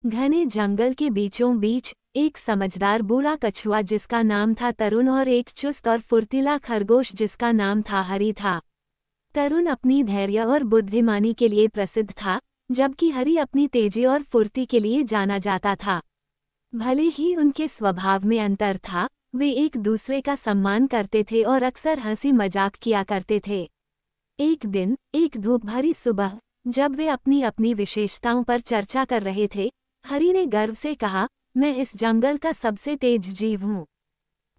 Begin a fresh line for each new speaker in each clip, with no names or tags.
घने जंगल के बीचों बीच एक समझदार बूढ़ा कछुआ जिसका नाम था तरुण और एक चुस्त और फुर्तीला खरगोश जिसका नाम था हरी था। तरुण अपनी धैर्य और बुद्धिमानी के लिए प्रसिद्ध था, जबकि हरी अपनी तेजी और फुर्ती के लिए जाना जाता था। भले ही उनके स्वभाव में अंतर था, वे एक दूसरे का सम्मान करते थे और अक्सर हंसी मजाक किया करते थे। एक दिन, एक धूप भरी सुबह, जब वे अपनी अपनी विशेषताओं पर चर्चा कर रहे थे, हरी ने गर्व से कहा, मैं इस जंगल का सबसे तेज जीव हूँ।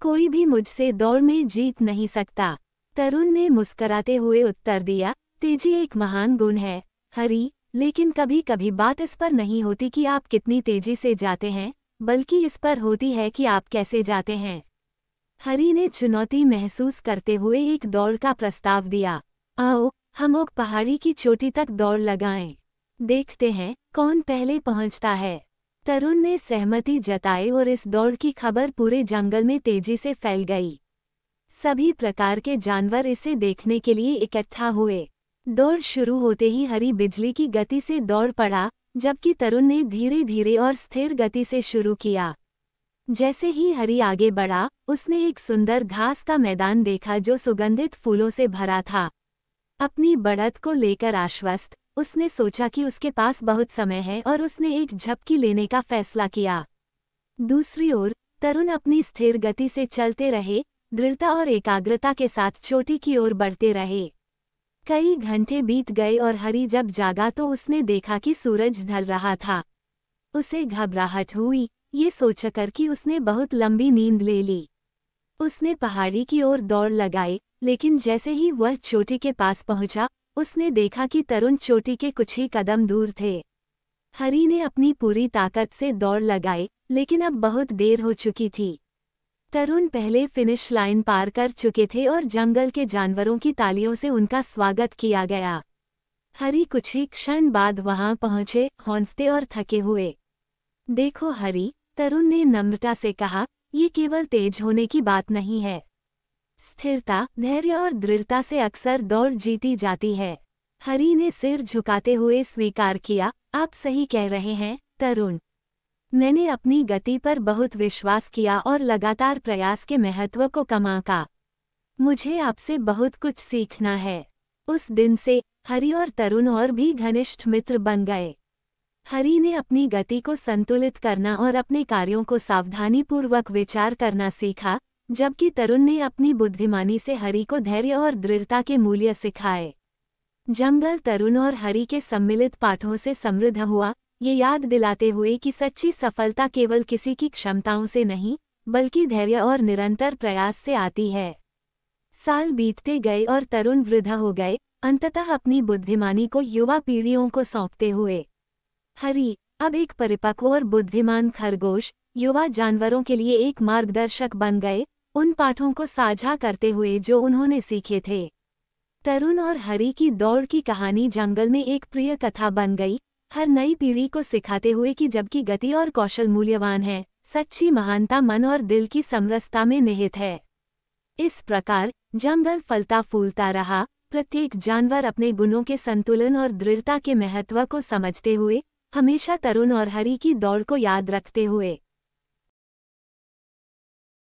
कोई भी मुझसे दौड़ में जीत नहीं सकता। तरुण ने मुस्कराते हुए उत्तर दिया, तेजी एक महान गुण है हरी, लेकिन कभी कभी बात इस पर नहीं होती कि आप कितनी तेजी से जाते हैं, बल्कि इस पर होती है कि आप कैसे जाते हैं। हरी ने चुनौती महसूस करते हुए एक दौड़ का प्रस्ताव दिया। आओ, हम ओक पहाड़ी की चोटी तक दौड़ लगाएं। देखते हैं कौन पहले पहुंचता है। तरुण ने सहमति जताई और इस दौड़ की खबर पूरे जंगल में तेजी से फैल गई। सभी प्रकार के जानवर इसे देखने के लिए इकट्ठा हुए। दौड़ शुरू होते ही हरी बिजली की गति से दौड़ पड़ा, जबकि तरुण ने धीरे धीरे और स्थिर गति से शुरू किया। जैसे ही हरी आगे बढ़ा, उसने एक सुंदर घास का मैदान देखा जो सुगंधित फूलों से भरा था। अपनी बढ़त को लेकर आश्वस्त, उसने सोचा कि उसके पास बहुत समय है और उसने एक झपकी लेने का फैसला किया। दूसरी ओर, तरुण अपनी स्थिर गति से चलते रहे, दृढ़ता और एकाग्रता के साथ चोटी की ओर बढ़ते रहे। कई घंटे बीत गए और हरी जब जागा तो उसने देखा कि सूरज ढल रहा था। उसे घबराहट हुई, ये सोचकर कि उसने बहुत लंबी नींद ले ली। उसने पहाड़ी की ओर दौड़ लगाई, लेकिन जैसे ही वह चोटी के पास पहुंचा, उसने देखा कि तरुण चोटी के कुछ ही कदम दूर थे। हरी ने अपनी पूरी ताकत से दौड़ लगाई, लेकिन अब बहुत देर हो चुकी थी। तरुण पहले फिनिश लाइन पार कर चुके थे और जंगल के जानवरों की तालियों से उनका स्वागत किया गया। हरी कुछ ही क्षण बाद वहां पहुंचे, हौंफते और थके हुए। देखो हरी, तरुण ने नम्रता से कहा, ये केवल तेज होने की बात नहीं है। स्थिरता, धैर्य और दृढ़ता से अक्सर दौड़ जीती जाती है। हरी ने सिर झुकाते हुए स्वीकार किया, आप सही कह रहे हैं तरुण। मैंने अपनी गति पर बहुत विश्वास किया और लगातार प्रयास के महत्व को कमाका। मुझे आपसे बहुत कुछ सीखना है। उस दिन से हरी और तरुण और भी घनिष्ठ मित्र बन गए। हरी ने अपनी गति को संतुलित करना और अपने कार्यों को सावधानीपूर्वक विचार करना सीखा, जबकि तरुण ने अपनी बुद्धिमानी से हरी को धैर्य और दृढ़ता के मूल्य सिखाए। जंगल तरुण और हरी के सम्मिलित पाठों से समृद्ध हुआ, ये याद दिलाते हुए कि सच्ची सफलता केवल किसी की क्षमताओं से नहीं, बल्कि धैर्य और निरंतर प्रयास से आती है। साल बीतते गए और तरुण वृद्ध हो गए, अंततः अपनी बुद्धिमानी को युवा पीढ़ियों को सौंपते हुए। हरी, अब एक परिपक्व और बुद्धिमान खरगोश, युवा जानवरों के लिए एक मार्गदर्शक बन गए, उन पाठों को साझा करते हुए जो उन्होंने सीखे थे। तरुण और हरी की दौड़ की कहानी जंगल में एक प्रिय कथा बन गई, हर नई पीढ़ी को सिखाते हुए कि जबकि गति और कौशल मूल्यवान है, सच्ची महानता मन और दिल की समरसता में निहित है। इस प्रकार जंगल फलता फूलता रहा, प्रत्येक जानवर अपने गुणों के संतुलन और दृढ़ता के महत्व को समझते हुए, हमेशा तरुण और हरी की दौड़ को याद रखते हुए